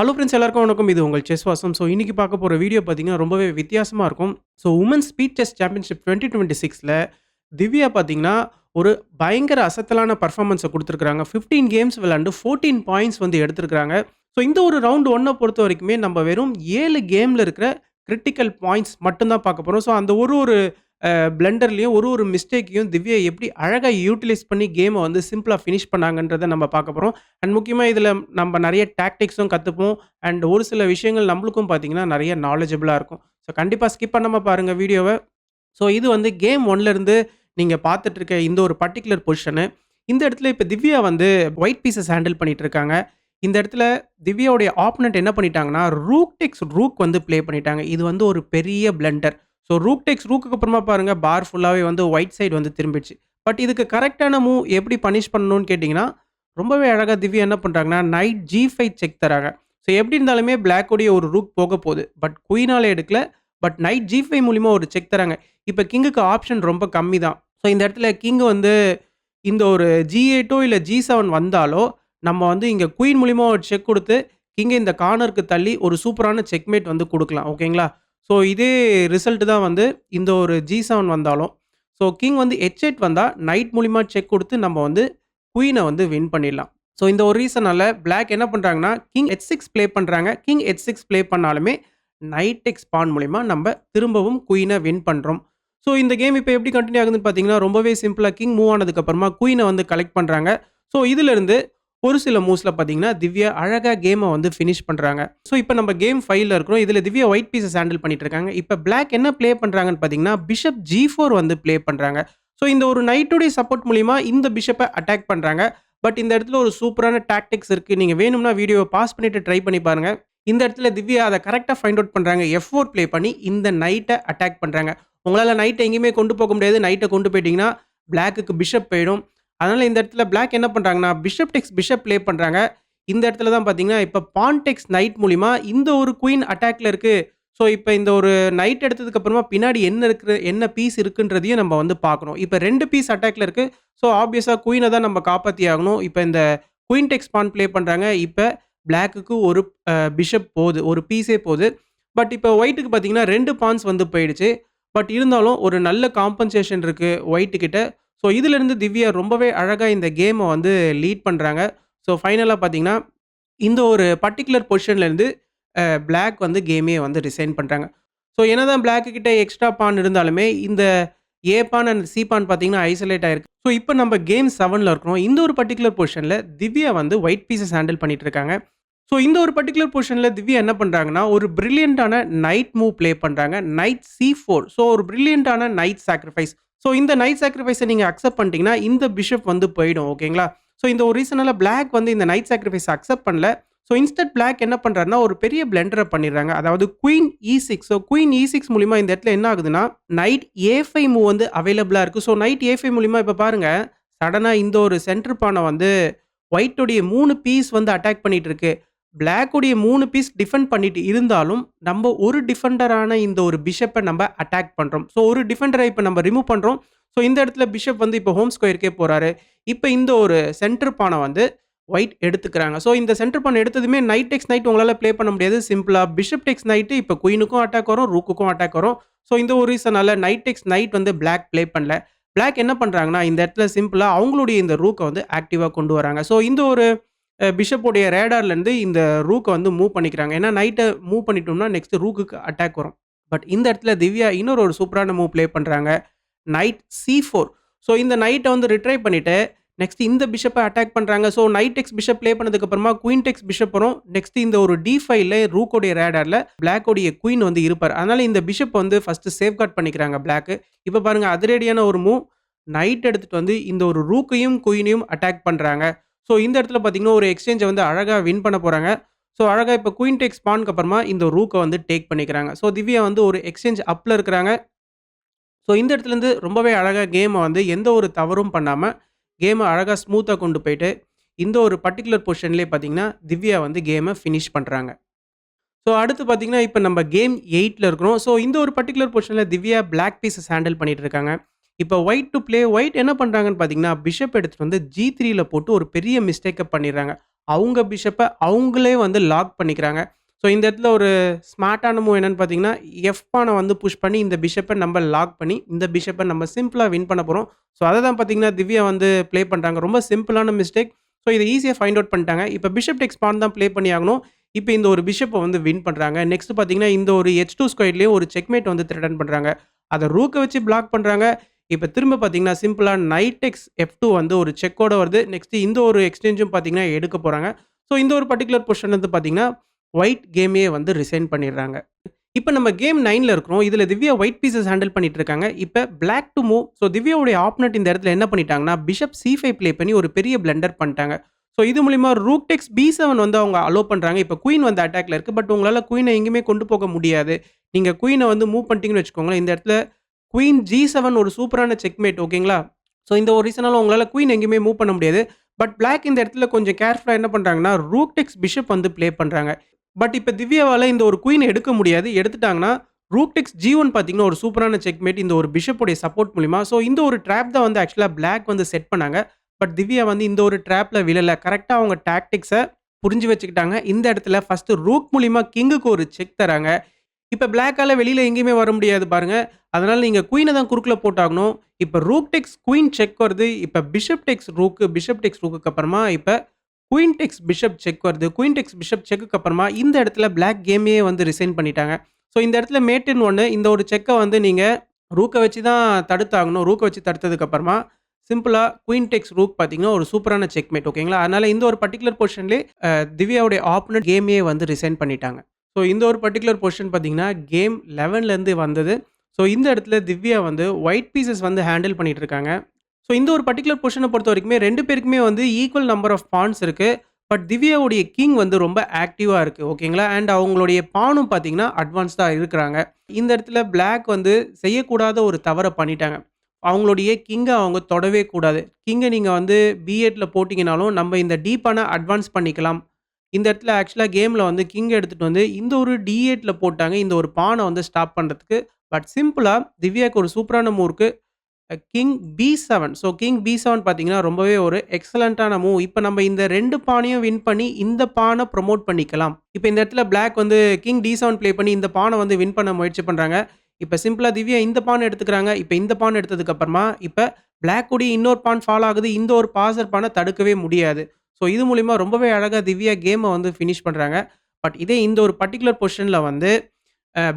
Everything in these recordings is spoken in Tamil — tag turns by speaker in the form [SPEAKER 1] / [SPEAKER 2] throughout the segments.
[SPEAKER 1] ஹலோ ஃப்ரெண்ட்ஸ் எல்லாருக்கும் வணக்கம். இது உங்கள் செஸ் வாசம். ஸோ இன்னைக்கு பார்க்க போற வீடியோ பார்த்தீங்கன்னா, ரொம்பவே வித்தியாசமா இருக்கும். So women's speed chess championship 2026ல திவ்யா பார்த்தீங்கன்னா, ஒரு பயங்கர அசத்தலான பெர்ஃபார்மன்ஸ குடுத்துருக்காங்க. 15 கேம்ஸ் விளையாண்டு 14 பாயிண்ட்ஸ் வந்து எடுத்திருக்காங்க. ஸோ இந்த ஒரு ரவுண்ட் 1 பொறுத்த வரைக்குமே நம்ம வெறும் 7 கேம்ல இருக்கிற கிரிட்டிக்கல் பாயிண்ட்ஸ் மட்டும் தான் பார்க்க போறோம். ஸோ அந்த ஒரு ஒரு பிளெண்டர்லயும் ஒரு மிஸ்டேக்கையும் திவ்யா எப்படி அழகா யூட்டிலைஸ் பண்ணி கேம வந்து சிம்பிளா ஃபினிஷ் பண்ணாங்கன்றத நம்ம பார்க்க போறோம். அண்ட் முக்கியமா இதில நம்ம நெறைய டாக்டிக்ஸும் கத்துப்போம். அண்ட் ஒரு சில விஷயங்கள் நம்மளுக்கும் பார்த்தீங்கன்னா, நெறைய நாலெட்ஜபிளா இருக்கும். ஸோ கண்டிப்பா ஸ்கிப் பண்ணாம பாருங்க வீடியோவ. ஸோ இது வந்து கேம் 1ல இருந்து நீங்க பார்த்துட்டு இருக்க இந்த ஒரு பர்ட்டிகுலர் பொசிஷனு. இந்த இடத்துல இப்ப திவ்யா வந்து ஒயிட் பீஸஸ் ஹேண்டில் பண்ணிட்டு இருக்காங்க. இந்த இடத்துல திவ்யாவுடைய ஆப்போனன்ட் என்ன பண்ணிட்டாங்கன்னா, ரூக் டேக்ஸ் ரூக் வந்து ப்ளே பண்ணிட்டாங்க. இது வந்து ஒரு பெரிய பிளண்டர். ஸோ ரூக் டேக்ஸ் ரூக்குக்கு அப்புறமா பாருங்க பார் ஃபுல்லாவே வந்து ஒயிட் சைடு வந்து திரும்பிடுச்சு. பட் இதுக்கு கரெக்ட்டான மூவ் எப்படி பனிஷ் பண்ணணும்னு கேட்டீங்கன்னா, ரொம்பவே அழகா திவ்யா என்ன பண்றாங்கன்னா, நைட் G5 செக் தராங்க. ஸோ எப்படி இருந்தாலுமே பிளாக் உடைய ஒரு ரூக் போக போது. பட் குயினால எடுக்கல. பட் நைட் G5 மூலியமா ஒரு செக் தராங்க. இப்ப கிங்குக்கு ஆப்ஷன் ரொம்ப கம்மி தான். ஸோ இந்த இடத்துல கிங் வந்து இந்த ஒரு G8ஓ இல்ல G7 வந்தாலோ, நம்ம வந்து இங்க குயின் மூலியமா ஒரு செக் குடுத்து, கிங்க இந்த கார்னருக்கு தள்ளி ஒரு சூப்பரான செக்மேட் வந்து குடுக்கலாம். ஓகேங்களா? ஸோ இதே ரிசல்ட் தான் வந்து இந்த ஒரு G7 வந்தாலும். ஸோ கிங் வந்து H8 வந்தா, நைட் மூலியமா செக் குடுத்து நம்ம வந்து குயின வந்து வின் பண்ணிடலாம். ஸோ இந்த ஒரு ரீசனால பிளாக் என்ன பண்றாங்கன்னா, கிங் H6 ப்ளே பண்றாங்க. கிங் H6 ப்ளே பண்ணாலுமே, நைட் டேக்ஸ் பான் மூலியமா நம்ப திரும்பவும் குயின வின் பண்றோம். ஸோ இந்த கேம் இப்ப எப்படி கன்டின்யூ ஆகுதுன்னு பார்த்தீங்கன்னா, ரொம்பவே சிம்பிளா கிங் மூவ் ஆனதுக்கு அப்புறமா குயின வந்து கலெக்ட் பண்றாங்க. ஸோ இதிலிருந்து ஒரு சில மூவ்ஸ்ல பார்த்தீங்கன்னா, திவ்யா அழகா கேம வந்து ஃபினிஷ் பண்றாங்க. ஸோ இப்ப நம்ம கேம் 5ல இருக்கிறோம். இதுல திவ்யா ஒயிட் பீஸஸ் ஹேண்டில் பண்ணிட்டு இருக்காங்க. இப்ப பிளாக் என்ன ப்ளே பண்றாங்கன்னு பார்த்தீங்கன்னா, பிஷப் G4 வந்து ப்ளே பண்றாங்க. ஸோ இந்த ஒரு நைட்டுடைய சப்போர்ட் மூலியமா இந்த பிஷப்ப அட்டாக் பண்றாங்க. பட் இந்த இடத்துல ஒரு சூப்பரான டாக்டிக்ஸ் இருக்கு. நீங்க வேணும்னா வீடியோவ பாஸ் பண்ணிட்டு ட்ரை பண்ணி பாருங்க. இந்த இடத்துல திவ்யா அத கரெக்ட்டா ஃபைண்ட் அவுட் பண்றாங்க. F4 ப்ளே பண்ணி இந்த நைட்ட அட்டாக் பண்றாங்க. உங்களால நைட்ட எங்கேயுமே கொண்டு போக முடியாது. நைட்ட கொண்டு போயிட்டீங்கன்னா, பிளாக்குக்கு பிஷப் போயிடும். அதனால இந்த இடத்துல பிளாக் என்ன பண்றாங்கன்னா, பிஷப் டேக்ஸ் பிஷப் ப்ளே பண்றாங்க. இந்த இடத்துல தான் பார்த்தீங்கன்னா, இப்ப பான் டேக்ஸ் நைட் மூலியமா இந்த ஒரு குயின் அட்டாக்ல இருக்கு. ஸோ இப்ப இந்த ஒரு நைட் எடுத்ததுக்கு அப்புறமா பின்னாடி என்ன பீஸ் இருக்குன்றதையும் நம்ம வந்து பார்க்கணும். இப்ப 2 பீஸ் அட்டாக்ல இருக்கு. ஸோ ஆப்வியஸா குயின தான் நம்ம காப்பாத்தி ஆகணும். இப்ப இந்த குயின் டேக்ஸ் பான் ப்ளே பண்றாங்க. இப்ப பிளாக்குக்கு ஒரு பிஷப் போது. ஒரு பீஸே போது. பட் இப்ப ஒயிட்‌டுக்கு பார்த்தீங்கன்னா 2 பான்ஸ் வந்து போயிடுச்சு. பட் இருந்தாலும் ஒரு நல்ல காம்பன்சேஷன் இருக்கு ஒயிட் கிட்ட. ஸோ இதிலிருந்து திவ்யா ரொம்பவே அழகா இந்த கேம வந்து லீட் பண்றாங்க. ஸோ ஃபைனலா பார்த்தீங்கன்னா, இந்த ஒரு பர்ட்டிகுலர் பொசிஷன்லேருந்து பிளாக் வந்து கேமையே வந்து ரிசைன் பண்றாங்க. ஸோ என்னதான் பிளாக் கிட்ட எக்ஸ்ட்ரா பான் இருந்தாலுமே, இந்த ஏ பான் அண்ட் சி பான் பார்த்தீங்கன்னா ஐசோலேட் ஆயிருக்கு. ஸோ இப்ப நம்ம கேம் 7ல இருக்கிறோம். இந்த ஒரு பர்ட்டிகுலர் பொசிஷன்ல திவ்யா வந்து ஒயிட் பீஸஸ் ஹேண்டில் பண்ணிட்டு இருக்காங்க. ஸோ இந்த ஒரு பர்ட்டிகுலர் பொசிஷன்ல திவ்யா என்ன பண்றாங்கன்னா, ஒரு பிரில்லியன்ட்டான நைட் மூவ் ப்ளே பண்றாங்க. Knight C4. ஸோ ஒரு பிரில்லியன்ட்டான நைட் சாக்ரிஃபைஸ். ஸோ இந்த நைட் சாக்ரிஃபைஸ நீங்க அக்செப்ட் பண்ணிட்டீங்கன்னா, இந்த பிஷப் வந்து போயிடும். ஓகேங்களா? ஸோ இந்த ஒரு ரீசனால பிளாக் வந்து இந்த நைட் சாக்ரிஃபைஸ அக்செப்ட் பண்ணல. ஸோ இன்ஸ்டட் பிளாக் என்ன பண்றாருன்னா, ஒரு பெரிய பிளண்டர பண்ணிடுறாங்க. அதாவது queen E6. So queen E6 மூலியமா இந்த இடத்துல என்ன ஆகுதுன்னா, நைட் A5 மூவ் வந்து அவைலபிளா இருக்கு. ஸோ நைட் A5 மூலியமா இப்ப பாருங்க, சடனா இந்த ஒரு சென்டர் பான வந்து ஒயிட் உடைய 3 பீஸ் வந்து அட்டாக் பண்ணிட்டு இருக்கு. பிளாக் உடைய 3 பீஸ் டிஃபெண்ட் பண்ணிட்டு இருந்தாலும், நம்ம ஒரு டிஃபெண்டரான இந்த ஒரு பிஷப்ப நம்ம அட்டாக் பண்றோம். ஸோ ஒரு டிஃபெண்டர இப்ப நம்ம ரிமூவ் பண்றோம். ஸோ இந்த இடத்துல பிஷப் வந்து இப்ப ஹோம் ஸ்கொயர்க்கே போறாரு. இப்ப இந்த ஒரு சென்டர் பான வந்து ஒயிட் எடுத்துக்கிறாங்க. ஸோ இந்த சென்டர் பான் எடுத்ததுமே நைட் டேக்ஸ் நைட் உங்களால ப்ளே பண்ண முடியாது. சிம்பிளா பிஷப் டேக்ஸ் நைட் இப்ப குயினுக்கும் அட்டாக் வரும், ரூக்குக்கும் அட்டாக் வரும். ஸோ இந்த ஒரு ரீசனால நைட் டேக்ஸ் நைட் வந்து பிளாக் ப்ளே பண்ணல. பிளாக் என்ன பண்றாங்கன்னா, இந்த இடத்துல சிம்பிளா அவங்களுடைய இந்த ரூக்க வந்து ஆக்டிவா கொண்டு வராங்க. ஸோ இந்த ஒரு பிஷப் உடைய ரேடார்லேருந்து இந்த ரூக்க வந்து மூவ் பண்ணிக்கிறாங்க. ஏன்னா நைட்ட மூவ் பண்ணிட்டோம்னா நெக்ஸ்ட் ரூக்குக்கு அட்டாக் வரும். பட் இந்த இடத்துல திவ்யா இன்னொரு ஒரு சூப்பரான மூவ் ப்ளே பண்றாங்க. Knight C4. ஸோ இந்த நைட்ட வந்து ரிட்ரைவ் பண்ணிட்டு, நெக்ஸ்ட் இந்த பிஷப்ப அட்டாக் பண்றாங்க. So knight takes bishop play பண்ணதுக்கு அப்புறமா குயின் டேக்ஸ் பிஷப் வரும். நெக்ஸ்ட் இந்த ஒரு D5ல ரூக்கோடைய ரேடார்ல பிளாக் உடைய குயின் வந்து இருப்பார். அதனால இந்த பிஷப் வந்து ஃபர்ஸ்ட் சேஃப்கார்ட் பண்ணிக்கிறாங்க பிளாக். இப்ப பாருங்க அதிரடியான ஒரு மூவ். நைட் எடுத்துட்டு வந்து இந்த ஒரு ரூக்கையும் குயினையும் அட்டாக் பண்றாங்க. ஸோ இந்த இடத்துல பார்த்தீங்கன்னா, ஒரு எக்ஸ்சேஞ்ச வந்து அழகா வின் பண்ண போறாங்க. ஸோ அழகா இப்ப குயின் டேக்ஸ் பான்க்கு அப்புறமா இந்த ரூக்க வந்து டேக் பண்ணிக்கிறாங்க. ஸோ திவ்யா வந்து ஒரு எக்ஸ்சேஞ்ச் அப்ல இருக்கிறாங்க. ஸோ இந்த இடத்துலேருந்து ரொம்பவே அழகா கேம வந்து எந்த ஒரு தவறும் பண்ணாம, கேம அழகா ஸ்மூத்தா கொண்டு போயிட்டு, இந்த ஒரு பர்ட்டிகுலர் பொசிஷன்லயே பார்த்தீங்கன்னா, திவ்யா வந்து கேம ஃபினிஷ் பண்றாங்க. ஸோ அடுத்து பார்த்தீங்கன்னா, இப்ப நம்ம கேம் 8ல இருக்கிறோம். ஸோ இந்த ஒரு பர்ட்டிகுலர் பொசிஷன்ல திவ்யா பிளாக் பீஸஸ் ஹேண்டில் பண்ணிட்டு இருக்காங்க. இப்ப ஒயிட் டூ ப்ளே ஒயிட் என்ன பண்றாங்கன்னு பார்த்தீங்கன்னா, பிஷப் எடுத்துட்டு வந்து G3ல போட்டு ஒரு பெரிய மிஸ்டேக்க பண்ணிடுறாங்க. அவங்க பிஷப்ப அவங்களே வந்து லாக் பண்ணிக்கிறாங்க. ஸோ இந்த இடத்துல ஒரு ஸ்மார்ட்டான மூவ் என்னன்னு பார்த்தீங்கன்னா, எஃப் பான வந்து புஷ் பண்ணி இந்த பிஷப்ப நம்ம லாக் பண்ணி, இந்த பிஷப்ப நம்ம சிம்பிளா வின் பண்ண போறோம். ஸோ அத தான் பார்த்தீங்கன்னா, திவ்யா வந்து ப்ளே பண்றாங்க. ரொம்ப சிம்பிளான மிஸ்டேக். ஸோ இத ஈஸியா ஃபைண்ட் அவுட் பண்ணிட்டாங்க. இப்ப பிஷப் டேக்ஸ் பான் தான் ப்ளே பண்ணி ஆகணும். இப்ப இந்த ஒரு பிஷப்ப வந்து வின் பண்றாங்க. நெக்ஸ்ட் பார்த்தீங்கன்னா, இந்த ஒரு H2 ஸ்கொயர்லயே ஒரு செக்மேட் வந்து த்ரெட்டன் பண்றாங்க. அத ரூக்க வச்சு பிளாக் பண்றாங்க. இப்ப திரும்ப பார்த்தீங்கன்னா, சிம்பிளா நைட் எக்ஸ் F2 வந்து ஒரு செக்கோட வருது. நெக்ஸ்ட் இந்த ஒரு எக்ஸ்சேஞ்சும் பார்த்தீங்கன்னா, எடுக்க போறாங்க. ஸோ இந்த ஒரு பர்ட்டிகுலர் பொசிஷன்ல இருந்து பார்த்தீங்கன்னா, ஒயிட் கேமையே வந்து ரிசைன் பண்ணிடுறாங்க. இப்ப நம்ம கேம் 9ல இருக்கிறோம். இதுல திவ்யா ஒயிட் பீஸஸ் ஹேண்டில் பண்ணிட்டு இருக்காங்க. இப்ப பிளாக் டூ மூவ். ஸோ திவ்யாவுடைய ஆப்போனன்ட் இந்த இடத்துல என்ன பண்ணிட்டாங்கன்னா, பிஷப் C5 ப்ளே பண்ணி ஒரு பெரிய பிளண்டர் பண்ணிட்டாங்க. ஸோ இது மூலியமா ரூக் டேக்ஸ் B7 வந்து அவங்க அலோ பண்றாங்க. இப்ப குயின் வந்து அட்டாக்ல இருக்கு. பட் உங்களால குயின எங்கேயுமே கொண்டு போக முடியாது. நீங்க குயின வந்து மூவ் பண்ணிட்டீங்கன்னு வச்சுக்கோங்களேன். இந்த இடத்துல குயின் G7 ஒரு சூப்பரான செக்மேட் ஓகேங்களா? ஸோ இந்த ஒரு ரீசனால உங்களால குயின் எங்கேயுமே மூவ் பண்ண முடியாது. பட் பிளாக் இந்த இடத்துல கொஞ்சம் கேர்ஃபுல்லா என்ன பண்றாங்கன்னா, ரூக் டேக்ஸ் பிஷப் வந்து ப்ளே பண்றாங்க. பட் இப்ப திவ்யாவால இந்த ஒரு குயின் எடுக்க முடியாது. எடுத்துட்டாங்கன்னா, ரூக் டெக்ஸ் G1 பார்த்தீங்கன்னா, ஒரு சூப்பரான செக்மேட் இந்த ஒரு பிஷப்புடைய சப்போர்ட் மூலியமா. ஸோ இந்த ஒரு ட்ராப் தான் வந்து ஆக்சுவலா பிளாக் வந்து செட் பண்ணாங்க. பட் திவ்யா வந்து இந்த ஒரு ட்ராப்ல விழல. கரெக்ட்டா அவங்க டாக்டிக்ஸ புரிஞ்சு வச்சுக்கிட்டாங்க. இந்த இடத்துல ஃபர்ஸ்ட் ரூக் மூலியமா கிங்குக்கு ஒரு செக் தராங்க. இப்ப பிளாக்கால வெளியில எங்கேயுமே வர முடியாது பாருங்க. அதனால நீங்க குயின தான் குறுக்குல போட்டாகணும். இப்ப ரூக் டெக்ஸ் குயின் செக் வருது. இப்ப bishop takes rook, bishop takes ரூக்குக்கு அப்புறமா இப்ப குயின் டெக்ஸ் பிஷப் செக் வருது. குயின் டெக்ஸ் பிஷப் செக்குக்கு அப்புறமா இந்த இடத்துல பிளாக் கேமையே வந்து ரிசைன் பண்ணிட்டாங்க. ஸோ இந்த இடத்துல மேட்ன்னு ஒண்ணு இந்த ஒரு செக்க வந்து நீங்க ரூக்க வச்சு தான் தடுத்தாகணும். ரூக்க வச்சு தடுத்ததுக்கு அப்புறமா சிம்பிளா குயின் டெக்ஸ் ரூக் பார்த்தீங்கன்னா, ஒரு சூப்பரான செக்மேட் ஓகேங்களா? அதனால இந்த ஒரு பர்ட்டிகுலர் பொசிஷன்லயே திவ்யாவுடைய ஆப்போனன்ட் கேமையே வந்து ரிசைன் பண்ணிட்டாங்க. ஸோ இந்த ஒரு பர்ட்டிகுலர் பொசிஷன் பார்த்தீங்கன்னா, கேம் 11லேருந்து வந்தது. ஸோ இந்த இடத்துல திவ்யா வந்து ஒயிட் பீஸஸ் வந்து ஹேண்டில் பண்ணிட்டு இருக்காங்க. ஸோ இந்த ஒரு பர்ட்டிகுலர் பொசிஷன பொறுத்தவரைக்குமே 2 பேருக்குமே வந்து ஈக்குவல் நம்பர் ஆஃப் பான்ஸ் இருக்கு. பட் திவ்யாவுடைய கிங் வந்து ரொம்ப ஆக்டிவா இருக்கு. ஓகேங்களா? அண்ட் அவங்களுடைய பானும் பார்த்தீங்கன்னா, அட்வான்ஸ்டா இருக்கிறாங்க. இந்த இடத்துல பிளாக் வந்து செய்யக்கூடாத ஒரு தவற பண்ணிட்டாங்க. அவங்களுடைய கிங்க அவங்க தொடவே கூடாது. கிங்க நீங்க வந்து B8ல போட்டீங்கனாலும், நம்ம இந்த டி பான அட்வான்ஸ் பண்ணிக்கலாம். இந்த இடத்துல ஆக்சுவலா கேம்ல வந்து கிங் எடுத்துட்டு வந்து இந்த ஒரு D8ல போட்டாங்க. இந்த ஒரு பான வந்து ஸ்டாப் பண்றதுக்கு. பட் சிம்பிளா திவ்யாக்கு ஒரு சூப்பரான மூவ் இருக்கு. King B7. So king B7 பார்த்தீங்கன்னா, ரொம்பவே ஒரு எக்ஸலன்ட்டான மூவ். இப்ப நம்ம இந்த 2 பானையும் வின் பண்ணி, இந்த பான ப்ரமோட் பண்ணிக்கலாம். இப்ப இந்த இடத்துல பிளாக் வந்து கிங் D7 ப்ளே பண்ணி இந்த பான வந்து வின் பண்ண முயற்சி பண்றாங்க. இப்ப சிம்பிளா திவ்யா இந்த பான் எடுத்துக்கிறாங்க. இப்ப இந்த பான் எடுத்ததுக்கு அப்புறமா, இப்ப பிளாக் உடைய இன்னொரு பான் ஃபால் ஆகுது. இந்த ஒரு பாசர் பான தடுக்கவே முடியாது. ஸோ இது மூலியமா ரொம்பவே அழகா திவ்யா கேம வந்து ஃபினிஷ் பண்றாங்க. பட் இதே இந்த ஒரு பர்ட்டிகுலர் பொசிஷன்ல வந்து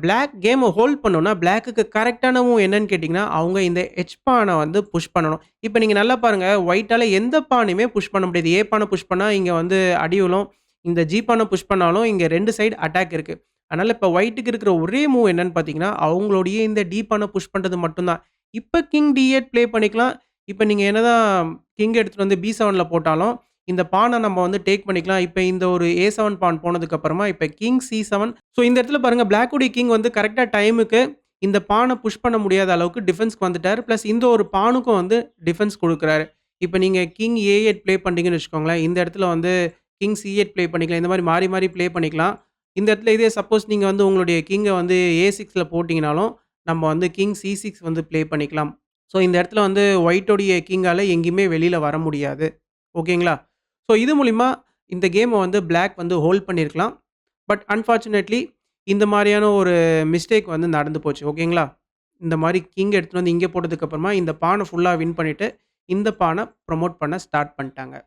[SPEAKER 1] பிளாக் கேம ஹோல்ட் பண்ணணும்னா, பிளாக்குக்கு கரெக்ட்டான மூவ் என்னன்னு கேட்டீங்கன்னா, அவங்க இந்த எச் பான வந்து புஷ் பண்ணணும். இப்ப நீங்க நல்லா பாருங்க, ஒயிட்டால எந்த பானையுமே புஷ் பண்ண முடியாது. ஏ பான புஷ் பண்ணா இங்க வந்து அடி விழும். இந்த ஜி பான புஷ் பண்ணாலும் இங்க 2 சைடு அட்டாக் இருக்கு. அதனால இப்ப ஒயிட்டுக்கு இருக்கிற ஒரே மூவ் என்னன்னு பார்த்தீங்கன்னா, அவங்களுடைய இந்த டி பான புஷ் பண்றது மட்டும் தான். இப்ப கிங் D8 ப்ளே பண்ணிக்கலாம். இப்ப நீங்க என்னதான் கிங் எடுத்துட்டு வந்து B7ல போட்டாலும், இந்த பான நம்ம வந்து டேக் பண்ணிக்கலாம். இப்ப இந்த ஒரு A7 பான் போனதுக்கு அப்புறமா, இப்ப கிங் C7. ஸோ இந்த இடத்துல பாருங்க பிளாக் உடைய கிங் வந்து கரெக்ட்டா டைமுக்கு இந்த பான புஷ் பண்ண முடியாத அளவுக்கு டிஃபென்ஸ்க்கு வந்துட்டாரு. பிளஸ் இந்த ஒரு பானுக்கும் வந்து டிஃபென்ஸ் குடுக்குறாரு. இப்ப நீங்க கிங் A8 ப்ளே பண்றீங்கன்னு வச்சுக்கோங்களேன். இந்த இடத்துல வந்து கிங் C8 ப்ளே பண்ணிக்கலாம். இந்த மாரி மாறி மாறி ப்ளே பண்ணிக்கலாம். இந்த இடத்துல இதே சப்போஸ் நீங்க வந்து உங்களுடைய கிங்க வந்து A6ல போட்டீங்கனாலும், நம்ம வந்து கிங் C6 வந்து ப்ளே பண்ணிக்கலாம். ஸோ இந்த இடத்துல வந்து ஒயிட்டோடைய கிங்கால எங்கேயுமே வெளில வர முடியாது. ஓகேங்களா? ஸோ இது மூலியமா இந்த கேம வந்து பிளாக் வந்து ஹோல்ட் பண்ணியிருக்கலாம். பட் அன்பார்ச்சுனேட்லி இந்த மாரியான ஒரு மிஸ்டேக் வந்து நடந்து போச்சு. ஓகேங்களா? இந்த மாரி கிங் எடுத்துட்டு வந்து இங்க போட்டதுக்கு அப்புறமா, இந்த பான ஃபுல்லா வின் பண்ணிட்டு, இந்த பான ப்ரமோட் பண்ண ஸ்டார்ட் பண்ணிட்டாங்க.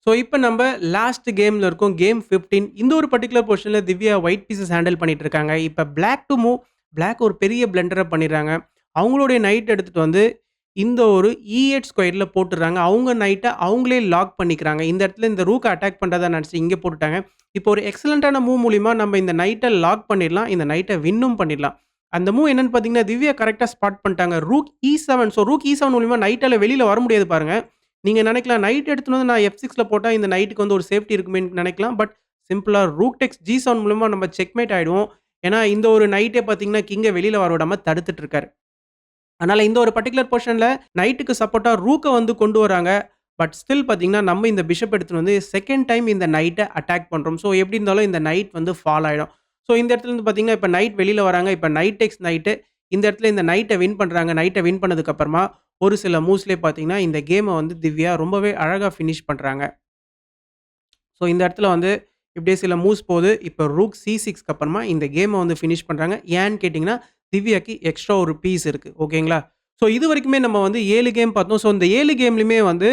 [SPEAKER 1] ஸோ இப்ப நம்ப லாஸ்ட் கேம்ல இருக்கோம். கேம் 15. இந்த ஒரு பர்ட்டிகுலர் பொசிஷன்ல திவ்யா ஒயிட் பீஸஸ் ஹேண்டில் பண்ணிட்டு இருக்காங்க. இப்ப பிளாக் டூ மூவ். பிளாக் ஒரு பெரிய பிளண்டர பண்ணிடுறாங்க. அவங்களுடைய நைட் எடுத்துட்டு வந்து இந்த ஒரு E8 ஸ்கொயர்ல போட்டுறாங்க. அவங்க நைட்ட அவங்களே லாக் பண்ணிக்கிறாங்க. இந்த இடத்துல இந்த ரூக்க அட்டாக் பண்றதா நெனச்சு இங்க போட்டுட்டாங்க. இப்போ ஒரு எக்ஸலன்ட்டான மூவ் மூலியமா நம்ம இந்த நைட்ட லாக் பண்ணிடலாம். இந்த நைட்ட வின்னும் பண்ணிடலாம். அந்த மூவ் என்னன்னு பார்த்தீங்கன்னா, திவ்யா கரெக்ட்டா ஸ்பாட் பண்ணிட்டாங்க. Rook E7. So rook E7 மூலியமா நைட்டால வெளில வர முடியாது பாருங்க. நீங்க நெனைக்கலாம் நைட் எடுத்துட்டு வந்து நான் F6ல போட்டா இந்த நைட்க்கு வந்து ஒரு சேஃப்டி இருக்குமேன்னு நெனைக்கலாம். பட் சிம்பிளா ரூக் டெக்ஸ் G7 மூலியமா நம்ம செக்மேட் ஆயிடுவோம். ஏன்னா இந்த ஒரு நைட்டே பார்த்தீங்கன்னா, கிங்க வெளில வர விடாம தடுத்துட்டு இருக்காரு. அதனால இந்த ஒரு பர்ட்டிகுலர் பொசிஷன்ல நைட்டுக்கு சப்போர்ட்டா ரூக்க வந்து கொண்டு வராங்க. பட் ஸ்டில் பார்த்தீங்கன்னா, நம்ம இந்த பிஷப் எடுத்துட்டு வந்து செகண்ட் டைம் இந்த நைட்ட அட்டாக் பண்றோம். ஸோ எப்படி இருந்தாலும் இந்த நைட் வந்து ஃபால் ஆயிடும். ஸோ இந்த இடத்துல இருந்து பார்த்தீங்கன்னா, இப்ப நைட் வெளில வராங்க. இப்ப நைட் டேக்ஸ் நைட்டு. இந்த இடத்துல இந்த நைட்ட வின் பண்றாங்க. நைட்ட வின் பண்ணதுக்கு அப்புறமா ஒரு சில மூவ்ஸ்லயே பார்த்தீங்கன்னா, இந்த கேம வந்து திவ்யா ரொம்பவே அழகா ஃபினிஷ் பண்றாங்க. ஸோ இந்த இடத்துல வந்து இப்படியே சில மூவ்ஸ் போது. இப்ப ரூக் C6க்கு அப்புறமா இந்த கேம வந்து ஃபினிஷ் பண்றாங்க. ஏன்னு கேட்டீங்கன்னா, திவ்யாக்கு எக்ஸ்ட்ரா ஒரு பீஸ் இருக்கு. ஓகேங்களா? ஸோ இதுவரைக்குமே நம்ம வந்து 7 கேம் பார்த்தோம். ஸோ இந்த 7 கேம்லயுமே வந்து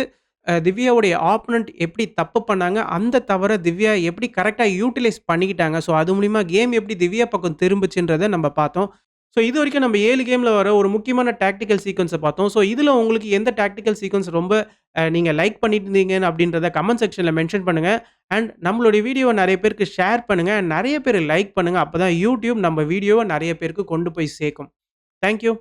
[SPEAKER 1] திவ்யாவுடைய ஆப்போனன்ட் எப்படி தப்பு பண்ணாங்க, அந்த தவற திவ்யா எப்படி கரெக்ட்டா யூட்டிலைஸ் பண்ணிக்கிட்டாங்க. ஸோ அது மூலியமா கேம் எப்படி திவ்யா பக்கம் திரும்புச்சுன்றத நம்ம பார்த்தோம். ஸோ இதுவரைக்கும் நம்ம 7 கேம்ல வர ஒரு முக்கியமான டாக்டிக்கல் சீக்வென்ஸ பார்த்தோம். ஸோ இதுல உங்களுக்கு எந்த டாக்டிக்கல் சீக்வென்ஸ் ரொம்ப நீங்க லைக் பண்ணியிருந்தீங்க அப்படின்றத கமெண்ட் செக்ஷன்ல மென்ஷன் பண்ணுங்க. அண்ட் நம்மளுடைய வீடியோவ நெறைய பேருக்கு ஷேர் பண்ணுங்க. நெறைய பேர் லைக் பண்ணுங்க. அப்பதான் YouTube நம்ம வீடியோவ நெறைய பேருக்கு கொண்டு போய் சேர்க்கும். Thank you.